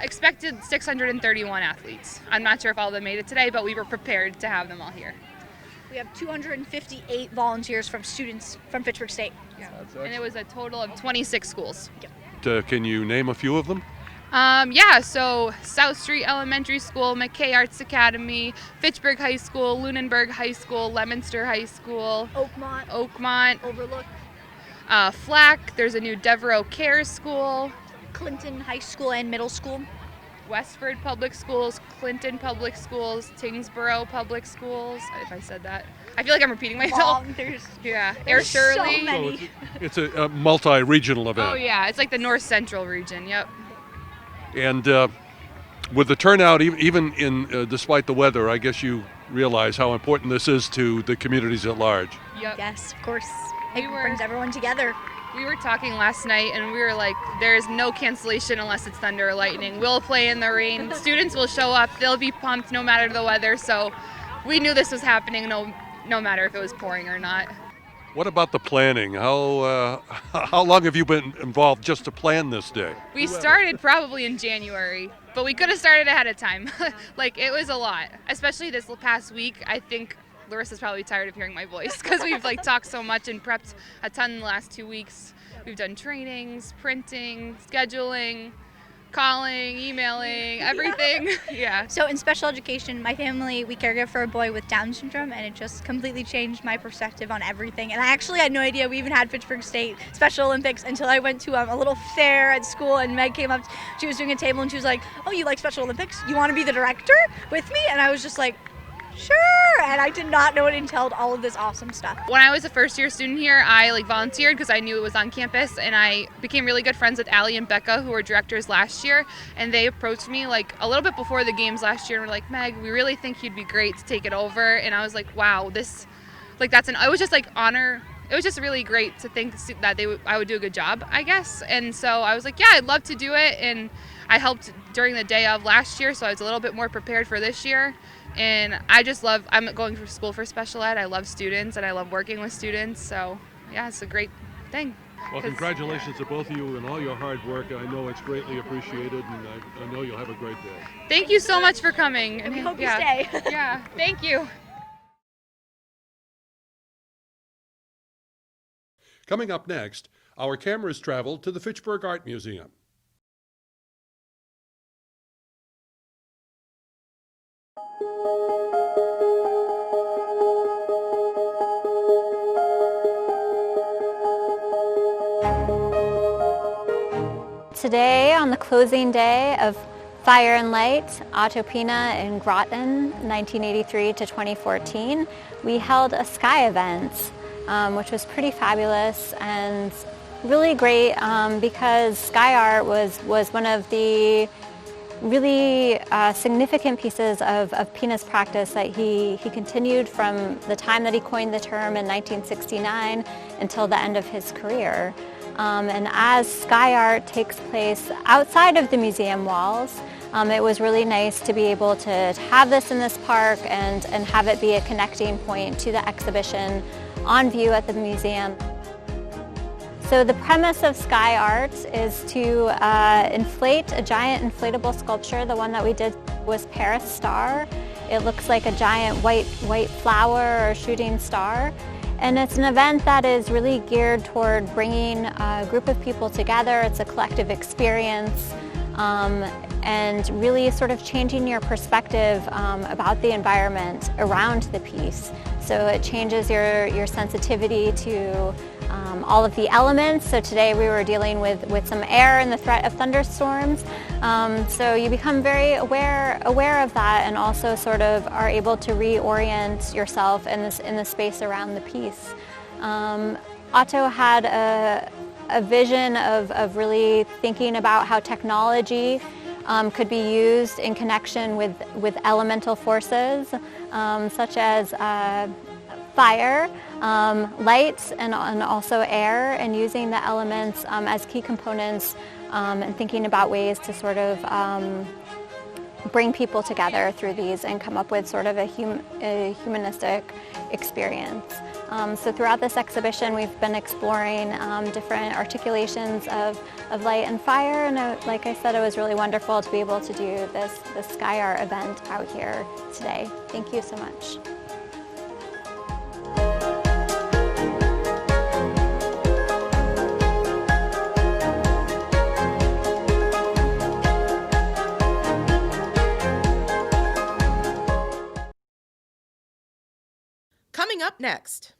expected 631 athletes. I'm not sure if all of them made it today, but we were prepared to have them all here. We have 258 volunteers from students from Fitchburg State. Yeah. And it was a total of 26 schools. Yep. Can you name a few of them? So South Street Elementary School, McKay Arts Academy, Fitchburg High School, Lunenburg High School, Leominster High School, Oakmont, Overlook, Flack. There's a new Devereaux Cares School, Clinton High School and Middle School, Westford Public Schools, Clinton Public Schools, Tingsboro Public Schools, if I said that. I feel like I'm repeating myself. Air Shirley. So many. So it's a multi-regional event. Oh yeah, it's like the North Central region, yep. And with the turnout, even in despite the weather, I guess you realize how important this is to the communities at large. Yep. Yes, of course. It brings everyone together. We were talking last night and we were like, there's no cancellation unless it's thunder or lightning. We'll play in the rain. Students will show up. They'll be pumped no matter the weather. So we knew this was happening no matter if it was pouring or not. What about the planning? How long have you been involved just to plan this day? We started probably in January, but we could have started ahead of time. Like, it was a lot, especially this past week. I think Larissa's probably tired of hearing my voice because we've talked so much and prepped a ton in the last 2 weeks. We've done trainings, printing, scheduling, calling, emailing, everything. Yeah. So in special education, my family, we caregive for a boy with Down syndrome, and it just completely changed my perspective on everything. And I actually had no idea we even had Fitchburg State Special Olympics until I went to a little fair at school, and Meg came up, she was doing a table, and she was like, "Oh, you like Special Olympics? You want to be the director with me?" And I was just like, "Sure," and I did not know it entailed all of this awesome stuff. When I was a first-year student here, I volunteered because I knew it was on campus, and I became really good friends with Allie and Becca, who were directors last year, and they approached me a little bit before the games last year and were like, "Meg, we really think you'd be great to take it over." And I was like, wow, this, it was just honor. It was just really great to think that I would do a good job, I guess. And so I was like, yeah, I'd love to do it, and I helped during the day of last year, so I was a little bit more prepared for this year. And I'm going to school for special ed. I love students and I love working with students. So yeah, it's a great thing. Well, congratulations to both of you and all your hard work. I know it's greatly appreciated, and I know you'll have a great day. Thank you so much for coming. And we hope you stay. Yeah, thank you. Coming up next, our cameras travel to the Fitchburg Art Museum. Today, on the closing day of Fire and Light, Autopina in Groton, 1983 to 2014, we held a sky event, which was pretty fabulous and really great because sky art was one of the really significant pieces of Pina's practice that he continued from the time that he coined the term in 1969 until the end of his career. And as sky art takes place outside of the museum walls, it was really nice to be able to have this in this park and have it be a connecting point to the exhibition on view at the museum. So the premise of sky art is to inflate a giant inflatable sculpture. The one that we did was Paris Star. It looks like a giant white flower or shooting star. And it's an event that is really geared toward bringing a group of people together. It's a collective experience and really sort of changing your perspective about the environment around the piece. So it changes your sensitivity to all of the elements. So today we were dealing with some air and the threat of thunderstorms. So you become very aware of that, and also sort of are able to reorient yourself in the space around the piece. Otto had a vision of really thinking about how technology could be used in connection with elemental forces, such as fire, light, and also air, and using the elements as key components and thinking about ways to sort of bring people together through these and come up with sort of a humanistic experience. So throughout this exhibition, we've been exploring different articulations of light and fire, and like I said, it was really wonderful to be able to do this Sky Art event out here today. Thank you so much. Coming up next.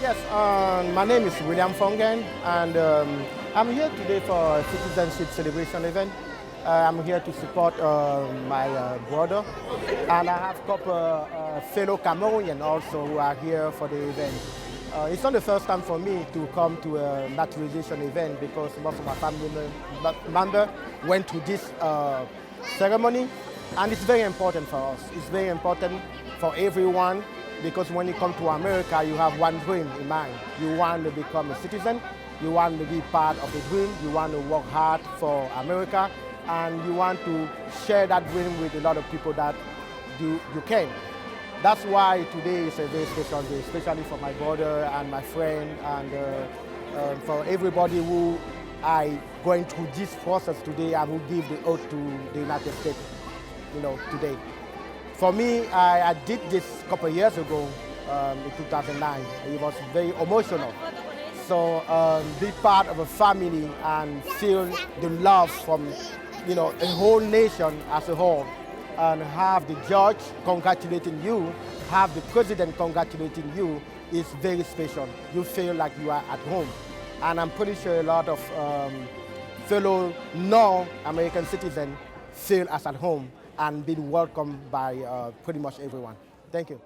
Yes, my name is William Fongen, and I'm here today for a citizenship celebration event. I'm here to support my brother, and I have a couple fellow Cameroonians also who are here for the event. It's not the first time for me to come to a naturalization event because most of my family members went to this ceremony, and it's very important for us. It's very important for everyone because when you come to America, you have one dream in mind. You want to become a citizen, you want to be part of the dream, you want to work hard for America, and you want to share that dream with a lot of people that you can. That's why today is a very special day, especially for my brother and my friend, and for everybody who are going through this process today and who give the oath to the United States, today. For me, I did this a couple of years ago in 2009. It was very emotional. So be part of a family and feel the love from a whole nation as a whole, and have the judge congratulating you, have the president congratulating you is very special. You feel like you are at home. And I'm pretty sure a lot of fellow non-American citizens feel as at home and been welcomed by pretty much everyone. Thank you.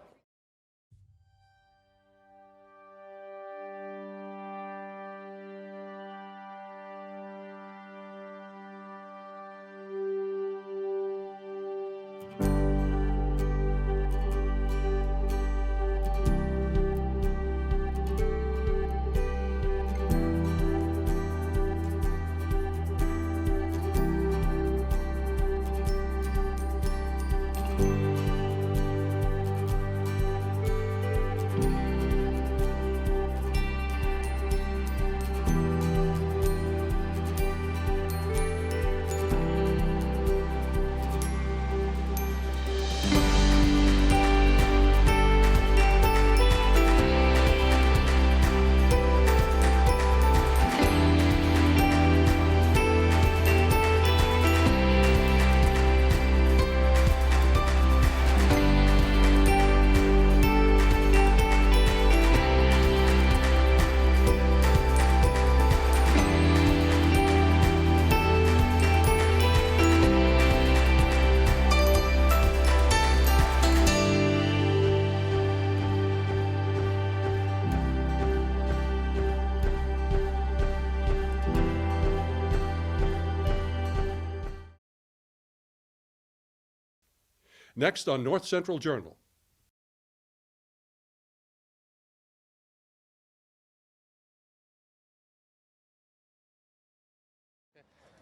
Next on North Central Journal.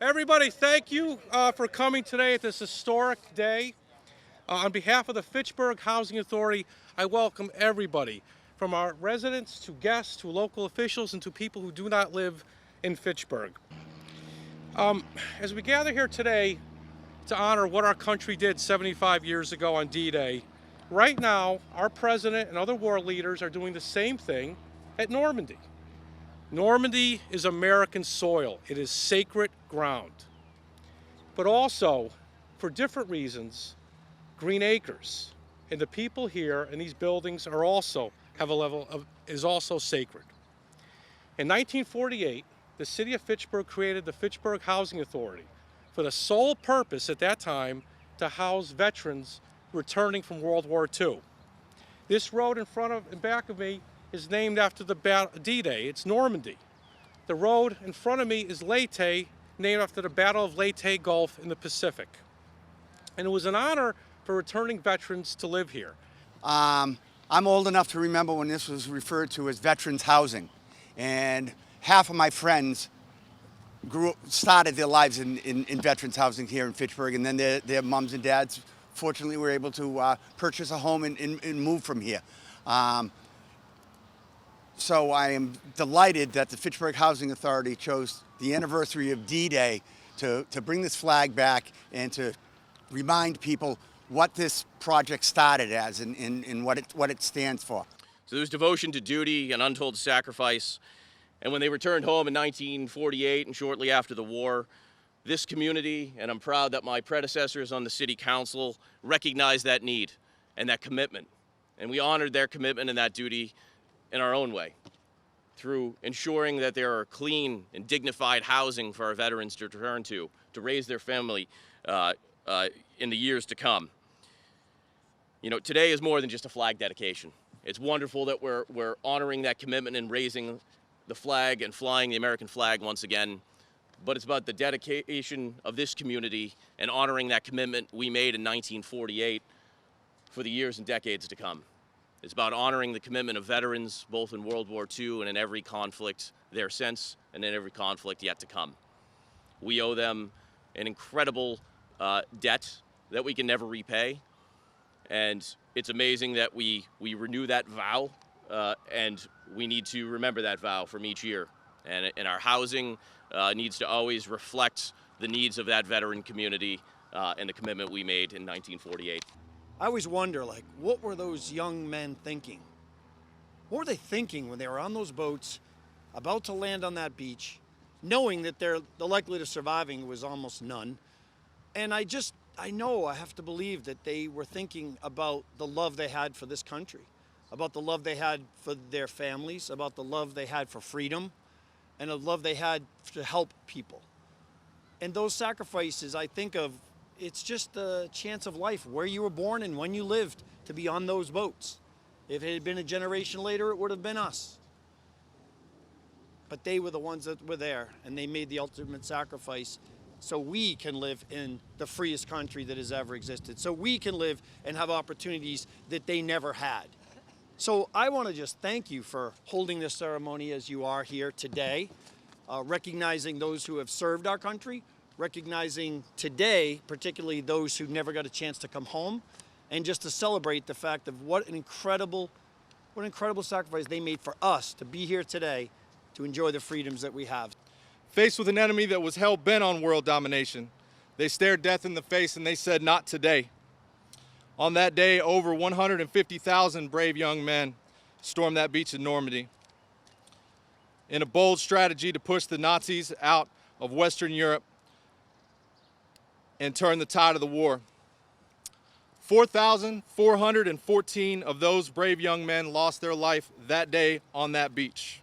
Everybody, thank you for coming today at this historic day. On behalf of the Fitchburg Housing Authority, I welcome everybody, from our residents to guests to local officials and to people who do not live in Fitchburg. As we gather here today to honor what our country did 75 years ago on D-Day, right now our president and other war leaders are doing the same thing at Normandy. Normandy is American soil. It is sacred ground. But also, for different reasons, Green Acres and the people here in these buildings are also is also sacred. In 1948, the city of Fitchburg created the Fitchburg Housing Authority for the sole purpose at that time to house veterans returning from World War II. This road in back of me is named after the D-Day. It's Normandy. The road in front of me is Leyte, named after the Battle of Leyte Gulf in the Pacific. And it was an honor for returning veterans to live here. I'm old enough to remember when this was referred to as veterans housing. And half of my friends started their lives in veterans housing here in Fitchburg, and then their moms and dads fortunately were able to purchase a home and move from here. So I am delighted that the Fitchburg Housing Authority chose the anniversary of D-Day to bring this flag back and to remind people what this project started as and what it stands for. So there was devotion to duty and untold sacrifice. And when they returned home in 1948 and shortly after the war, this community, and I'm proud that my predecessors on the city council recognized that need and that commitment. And we honored their commitment and that duty in our own way through ensuring that there are clean and dignified housing for our veterans to return to raise their family in the years to come. You know, today is more than just a flag dedication. It's wonderful that we're honoring that commitment and raising the flag and flying the American flag once again, but it's about the dedication of this community and honoring that commitment we made in 1948 for the years and decades to come. It's about honoring the commitment of veterans, both in World War II and in every conflict there since, and in every conflict yet to come. We owe them an incredible debt that we can never repay, and it's amazing that we renew that vow, and we need to remember that vow from each year. And our housing needs to always reflect the needs of that veteran community and the commitment we made in 1948. I always wonder, like, what were those young men thinking? What were they thinking when they were on those boats, about to land on that beach, knowing that the likelihood of surviving was almost none? And I have to believe that they were thinking about the love they had for this country, about the love they had for their families, about the love they had for freedom, and the love they had to help people. And those sacrifices, I think of, it's just the chance of life, where you were born and when you lived, to be on those boats. If it had been a generation later, it would have been us. But they were the ones that were there, and they made the ultimate sacrifice so we can live in the freest country that has ever existed, so we can live and have opportunities that they never had. So I want to just thank you for holding this ceremony as you are here today, recognizing those who have served our country, recognizing today, particularly those who never got a chance to come home, and just to celebrate the fact of what an incredible sacrifice they made for us to be here today to enjoy the freedoms that we have. Faced with an enemy that was hell-bent on world domination, they stared death in the face and they said, "Not today." On that day, over 150,000 brave young men stormed that beach in Normandy in a bold strategy to push the Nazis out of Western Europe and turn the tide of the war. 4,414 of those brave young men lost their life that day on that beach.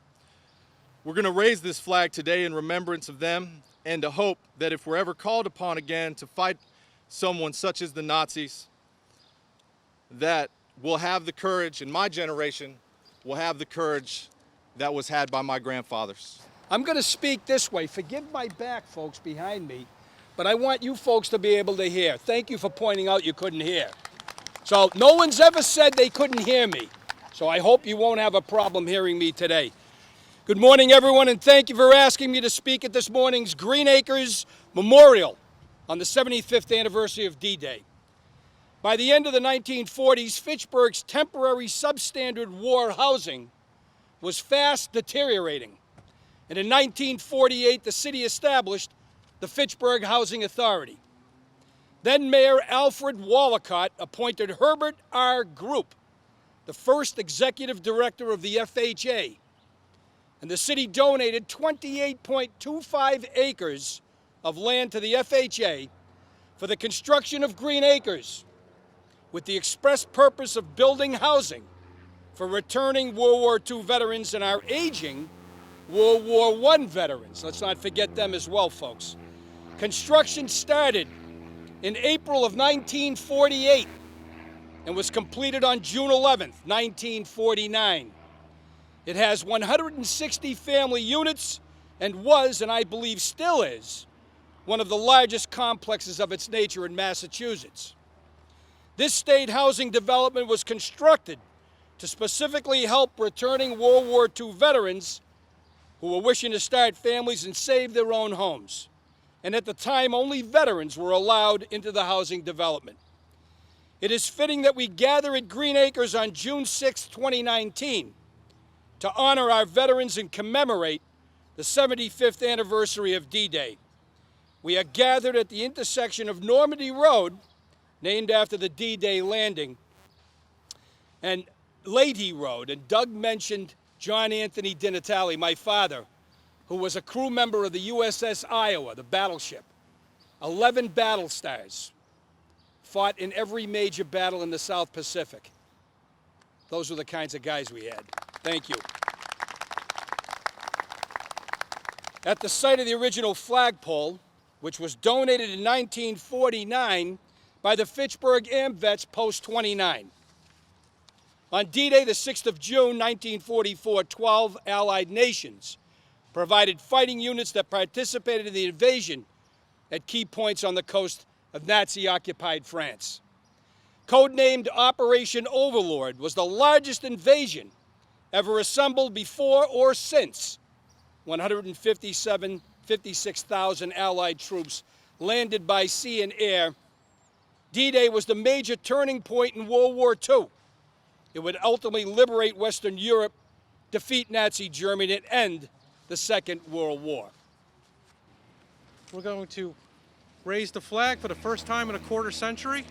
We're going to raise this flag today in remembrance of them and to hope that if we're ever called upon again to fight someone such as the Nazis, that we'll have the courage, and my generation will have the courage that was had by my grandfathers. I'm going to speak this way. Forgive my back, folks behind me, but I want you folks to be able to hear. Thank you for pointing out you couldn't hear. So no one's ever said they couldn't hear me. So I hope you won't have a problem hearing me today. Good morning, everyone, and thank you for asking me to speak at this morning's Green Acres Memorial on the 75th anniversary of D-Day. By the end of the 1940s, Fitchburg's temporary substandard war housing was fast deteriorating. And in 1948, the city established the Fitchburg Housing Authority. Then Mayor Alfred Wallacott appointed Herbert R. Group, the first executive director of the FHA. And the city donated 28.25 acres of land to the FHA for the construction of Green Acres, with the express purpose of building housing for returning World War II veterans and our aging World War I veterans. Let's not forget them as well, folks. Construction started in April of 1948 and was completed on June 11th, 1949. It has 160 family units and was, and I believe still is, one of the largest complexes of its nature in Massachusetts. This state housing development was constructed to specifically help returning World War II veterans who were wishing to start families and save their own homes. And at the time, only veterans were allowed into the housing development. It is fitting that we gather at Green Acres on June 6, 2019, to honor our veterans and commemorate the 75th anniversary of D-Day. We are gathered at the intersection of Normandy Road, named after the D-Day landing, and Leahy Road. And Doug mentioned John Anthony Di Natale, my father, who was a crew member of the USS Iowa, the battleship. 11 battle stars, fought in every major battle in the South Pacific. Those were the kinds of guys we had. Thank you. At the site of the original flagpole, which was donated in 1949 by the Fitchburg AmVets Post 29. On D-Day, the 6th of June, 1944, 12 Allied nations provided fighting units that participated in the invasion at key points on the coast of Nazi-occupied France. Codenamed Operation Overlord, was the largest invasion ever assembled before or since. 56,000 Allied troops landed by sea and air. D-Day was the major turning point in World War II. It would ultimately liberate Western Europe, defeat Nazi Germany, and end the Second World War. We're going to raise the flag for the first time in a quarter century.